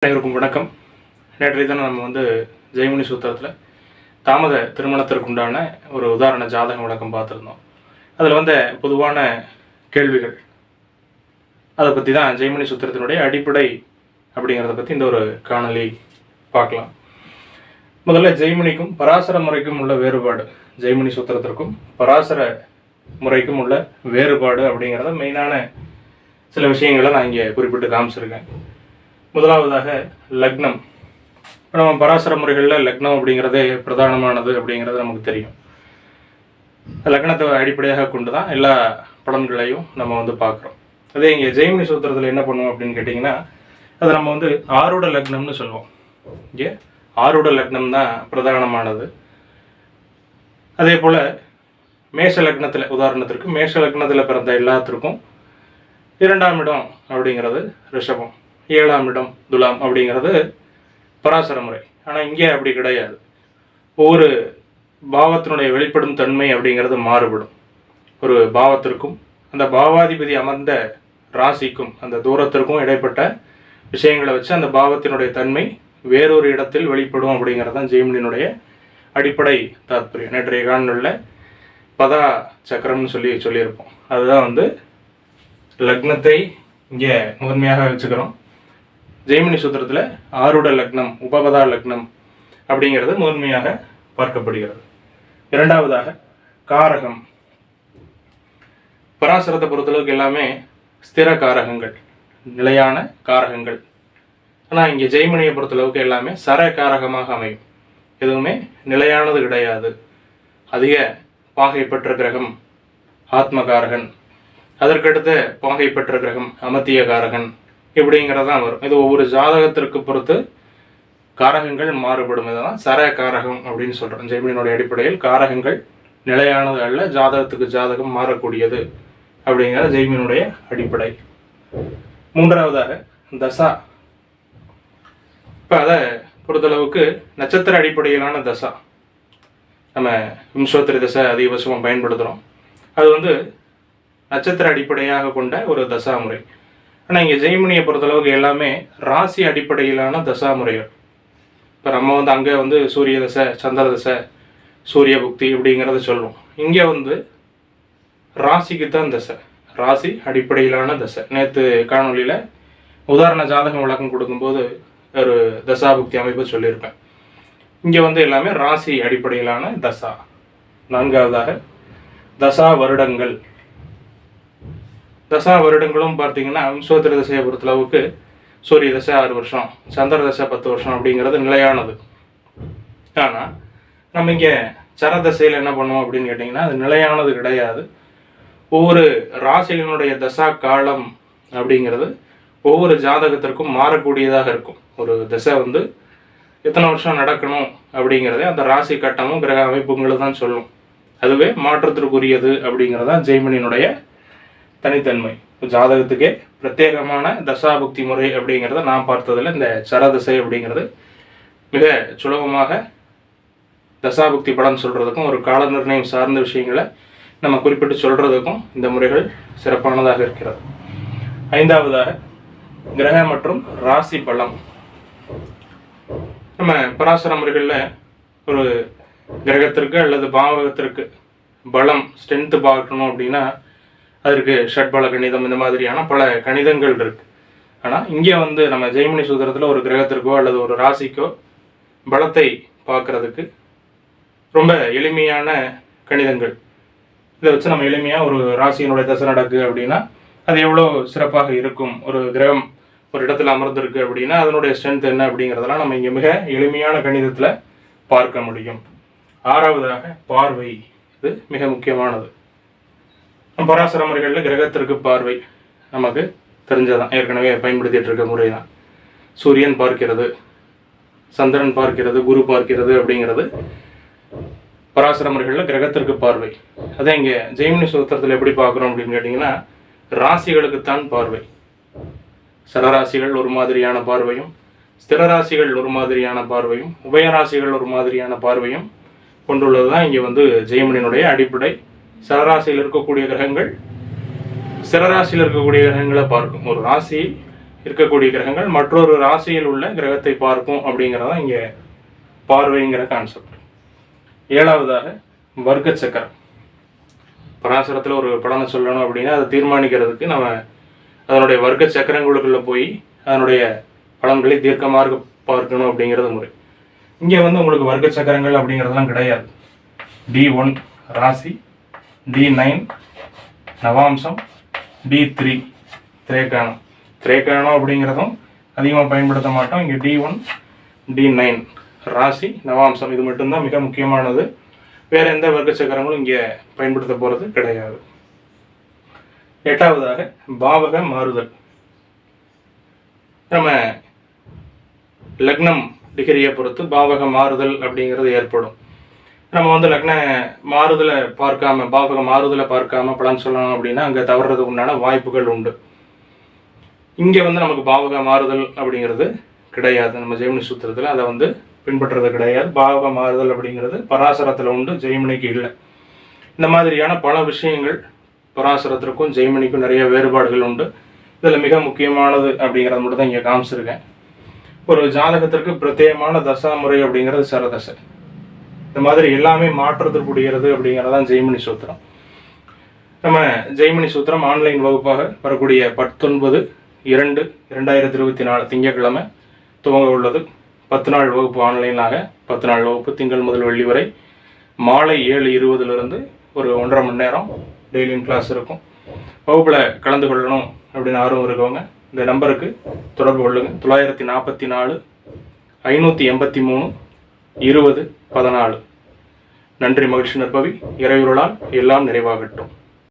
அனைவருக்கும் வணக்கம். நேற்றைய தினம் நம்ம ஜெய்மினி சூத்திரத்தில் தாமத திருமணத்திற்கு உண்டான ஒரு உதாரண ஜாதக விளக்கம் பார்த்துருந்தோம். அதில் பொதுவான கேள்விகள் அதை பற்றி தான் ஜெய்மினி சூத்திரத்தினுடைய அடிப்படை அப்படிங்கிறத பற்றி இந்த ஒரு காணொலி பார்க்கலாம். முதல்ல ஜெய்மினிக்கும் பராசர முறைக்கும் உள்ள வேறுபாடு, ஜெய்மினி சூத்திரத்திற்கும் பராசர முறைக்கும் உள்ள வேறுபாடு அப்படிங்கிறத மெயினான சில விஷயங்களை நான் இங்கே குறிப்பிட்டு காமிச்சிருக்கேன். முதலாவதாக லக்னம். இப்போ நம்ம பராசர முறைகளில் லக்னம் அப்படிங்கிறதே பிரதானமானது அப்படிங்கிறது நமக்கு தெரியும். லக்னத்தை அடிப்படையாக கொண்டு தான் எல்லா பலன்களையும் நம்ம பார்க்குறோம். அதே இங்கே ஜெய்மினி சூத்திரத்தில் என்ன பண்ணுவோம் அப்படின்னு கேட்டிங்கன்னா, அதை நம்ம ஆருட லக்னம்னு சொல்லுவோம். இங்கே ஆருட லக்னம் தான் பிரதானமானது. அதே போல் மேஷ லக்னத்தில், உதாரணத்திற்கு மேஷ லக்னத்தில் பிறந்த எல்லாத்திற்கும் 2ஆம் இடம் அப்படிங்கிறது ரிஷபம், 7ஆம் இடம் துலாம் அப்படிங்கிறது பராசர முறை. ஆனால் இங்கே அப்படி கிடையாது. ஒவ்வொரு பாவத்தினுடைய வெளிப்படும் தன்மை அப்படிங்கிறது மாறுபடும். ஒரு பாவத்திற்கும் அந்த பாவாதிபதி அமர்ந்த ராசிக்கும் அந்த தூரத்திற்கும் இடைப்பட்ட விஷயங்களை வச்சு அந்த பாவத்தினுடைய தன்மை வேறொரு இடத்தில் வெளிப்படும் அப்படிங்கிறது தான் ஜெய்மினியினுடைய அடிப்படை தாத்பரியம். நேற்றைய காணொளியில் பதா சக்கரம்னு சொல்லியிருப்போம். அதுதான் லக்னத்தை இங்கே முதன்மையாக வச்சுக்கிறோம். ஜெய்மினி சூத்திரத்தில் ஆருட லக்னம், உபபதா லக்னம் அப்படிங்கிறது முதன்மையாக பார்க்கப்படுகிறது. இரண்டாவதாக காரகம். பராசரத்தை பொறுத்தளவுக்கு எல்லாமே ஸ்திர காரகங்கள், நிலையான காரகங்கள். ஆனால் இங்கே ஜெய்மினியை பொறுத்தளவுக்கு எல்லாமே சர காரகமாக அமையும். எதுவுமே நிலையானது கிடையாது. அதிக பாகை பெற்ற கிரகம் ஆத்மகாரகன், அதற்கடுத்த பாகை பெற்ற கிரகம் அமத்திய காரகன், இப்படிங்கிறதான் வரும். இது ஒவ்வொரு ஜாதகத்திற்கு பொறுத்து காரகங்கள் மாறுபடும். இதெல்லாம் சர காரகம் அப்படின்னு சொல்கிறோம். ஜெய்மினியினுடைய அடிப்படையில் காரகங்கள் நிலையானது அல்ல, ஜாதகத்துக்கு ஜாதகம் மாறக்கூடியது அப்படிங்கிற ஜெய்மினியினுடைய அடிப்படை. மூன்றாவதாக தசா. இப்போ அதை பொறுத்தளவுக்கு நட்சத்திர அடிப்படையிலான தசா நம்ம விம்சோத்திரி தசை அதிகபட்சமாக பயன்படுத்துகிறோம். அது நட்சத்திர அடிப்படையாக கொண்ட ஒரு தசா முறை. ஆனால் இங்கே ஜெய்மினியை பொறுத்தளவுக்கு எல்லாமே ராசி அடிப்படையிலான தசா முறைகள். இப்போ நம்ம அங்கே சூரிய தசை, சந்திர தசை, சூரிய புக்தி இப்படிங்கிறத சொல்லுவோம். இங்கே ராசிக்கு தான் தசை, ராசி அடிப்படையிலான தசை. நேற்று காணொலியில் உதாரண ஜாதகம் விளக்கம் கொடுக்கும்போது ஒரு தசாபுக்தி அமைப்பு சொல்லியிருப்பேன். இங்கே எல்லாமே ராசி அடிப்படையிலான தசா. நான்காவதாக தசா வருடங்கள். தசா வருடங்களும் பார்த்தீங்கன்னா விம்சோத்திர தசையை பொறுத்தளவுக்கு சூரிய தசை 6 வருஷம், சந்திர தசை 10 வருஷம் அப்படிங்கிறது நிலையானது. ஆனால் நம்ம இங்கே சரதசையில் என்ன பண்ணுவோம் அப்படின்னு கேட்டிங்கன்னா, அது நிலையானது கிடையாது. ஒவ்வொரு ராசிகளினுடைய தசா காலம் அப்படிங்கிறது ஒவ்வொரு ஜாதகத்திற்கும் மாறக்கூடியதாக இருக்கும். ஒரு தசை எத்தனை வருஷம் நடக்கணும் அப்படிங்கிறதே அந்த ராசி கட்டமும் கிரக அமைப்புங்களும் தான் சொல்லும். அதுவே மாற்றத்திற்குரியது அப்படிங்கிறதான் ஜெய்மினியினுடைய தனித்தன்மை. ஜாதகத்துக்கே பிரத்யேகமான தசாபுக்தி முறை அப்படிங்கிறத நான் பார்த்ததில் இந்த சரதசை அப்படிங்கிறது மிக சுலபமாக தசாபுக்தி பலன் சொல்கிறதுக்கும் ஒரு கால நிர்ணயம் சார்ந்த விஷயங்களை நம்ம குறிப்பிட்டு சொல்கிறதுக்கும் இந்த முறைகள் சிறப்பானதாக இருக்கிறது. ஐந்தாவதாக கிரக மற்றும் ராசி பலம். நம்ம பராசர முறைகளில் ஒரு கிரகத்திற்கு அல்லது பாவகத்திற்கு பலம் ஸ்ட்ரென்த்து பார்க்கணும் அப்படின்னா அதற்கு ஷட்பல கணிதம், இந்த மாதிரியான பல கணிதங்கள் இருக்கு. ஆனால் இங்கே நம்ம ஜெய்மினி சூத்திரத்தில் ஒரு கிரகத்திற்கோ அல்லது ஒரு ராசிக்கோ பலத்தை பார்க்கறதுக்கு ரொம்ப எளிமையான கணிதங்கள். இதை வச்சு நம்ம எளிமையாக ஒரு ராசியினுடைய தசை நடக்கு அப்படின்னா அது எவ்வளோ சிறப்பாக இருக்கும், ஒரு கிரகம் ஒரு இடத்துல அமர்ந்திருக்கு அப்படின்னா அதனுடைய ஸ்ட்ரென்த் என்ன அப்படிங்கிறதெல்லாம் நம்ம இங்கே மிக எளிமையான கணிதத்தில் பார்க்க முடியும். ஆறாவதாக பார்வை. இது மிக முக்கியமானது. பராசர முறைகளில் கிரகத்திற்கு பார்வை நமக்கு தெரிஞ்சதான், ஏற்கனவே பயன்படுத்திட்டு இருக்க முறை தான். சூரியன் பார்க்கிறது, சந்திரன் பார்க்கிறது, குரு பார்க்கிறது அப்படிங்கிறது பராசர முறைகளில் கிரகத்திற்கு பார்வை. அதே இங்கே ஜெய்மினி சூத்திரத்தில் எப்படி பார்க்குறோம் அப்படின்னு கேட்டிங்கன்னா, ராசிகளுக்குத்தான் பார்வை. சரராசிகள் ஒரு மாதிரியான பார்வையும், ஸ்திரராசிகள் ஒரு மாதிரியான பார்வையும், உபயராசிகள் ஒரு மாதிரியான பார்வையும் கொண்டுள்ளது தான் இங்கே ஜெய்மினியினுடைய அடிப்படை. சரராசியில் இருக்கக்கூடிய கிரகங்கள் ஸ்திரராசியில் இருக்கக்கூடிய கிரகங்களை பார்க்கும். ஒரு ராசியில் இருக்கக்கூடிய கிரகங்கள் மற்றொரு ராசியில் உள்ள கிரகத்தை பார்க்கும் அப்படிங்கிறதான் இங்கே பார்வைங்கிற கான்செப்ட். 7வதாக வர்க்க சக்கரம். பராசரத்தில் ஒரு பலனை சொல்லணும் அப்படின்னா அதை தீர்மானிக்கிறதுக்கு நம்ம அதனுடைய வர்க்க சக்கரங்களுக்குள்ளே போய் அதனுடைய பலன்களை தீர்க்கமாக பார்க்கணும் அப்படிங்கிறது முறை. இங்கே வந்து உங்களுக்கு வர்க்க சக்கரங்கள் அப்படிங்கிறதுலாம் கிடையாது. D1 ராசி, D9 நவாம்சம், D3 திரேக்கானம். திரேக்கானம் அப்படிங்கிறதும் அதிகமாக பயன்படுத்த மாட்டோம். இங்கே D1 D9 ராசி நவாம்சம் இது மட்டும்தான் மிக முக்கியமானது. வேறு எந்த வர்க்க சக்கரங்களும் இங்கே பயன்படுத்த போகிறது கிடையாது. 8வதாக பாவக மாறுதல். நம்ம லக்னம் டிகிரியை பொறுத்து பாவக மாறுதல் அப்படிங்கிறது ஏற்படும். நம்ம வந்து லக்ன மாறுதலை பார்க்காம பாவக மாறுதலை பார்க்காம பலன் சொல்லணும் அப்படின்னா அங்கே தவறுறதுக்கு உண்டான வாய்ப்புகள் உண்டு. இங்கே வந்து நமக்கு பாவக மாறுதல் அப்படிங்கிறது கிடையாது. நம்ம ஜெய்மினி சூத்திரத்தில் அதை வந்து பின்பற்றுறது கிடையாது. பாவக மாறுதல் அப்படிங்கிறது பராசரத்தில் உண்டு, ஜெய்மினிக்கு இல்லை. இந்த மாதிரியான பல விஷயங்கள் பராசரத்திற்கும் ஜெய்மினிக்கும் நிறைய வேறுபாடுகள் உண்டு. இதில் மிக முக்கியமானது அப்படிங்கிறத மட்டும் தான் இங்கே காமிச்சிருக்கேன். ஒரு ஜாதகத்திற்கு பிரத்யேகமான தசா முறை அப்படிங்கிறது சரதசை. இந்த மாதிரி எல்லாமே மாற்றத்திற்குரியது அப்படிங்கிறதான் ஜெய்மினி சூத்திரம். நம்ம ஜெய்மினி சூத்திரம் ஆன்லைன் வகுப்பாக வரக்கூடிய 19/2/2024 திங்கட்கிழமை துவங்க உள்ளது. 10 நாள் வகுப்பு ஆன்லைனாக 10 நாள் வகுப்பு திங்கள் முதல் வெள்ளி வரை மாலை 7:20 ஒரு 1.5 மணி நேரம் டெய்லியும் கிளாஸ் இருக்கும். வகுப்பில் கலந்து கொள்ளணும் அப்படின்னு ஆர்வம் இருக்கவங்க இந்த நம்பருக்கு தொடர்பு கொள்ளுங்க. 944 583 20 14. நன்றி. மகிழ்ச்சி நற்பவி. இறையுருளால் எல்லாம் நிறைவாகட்டும்.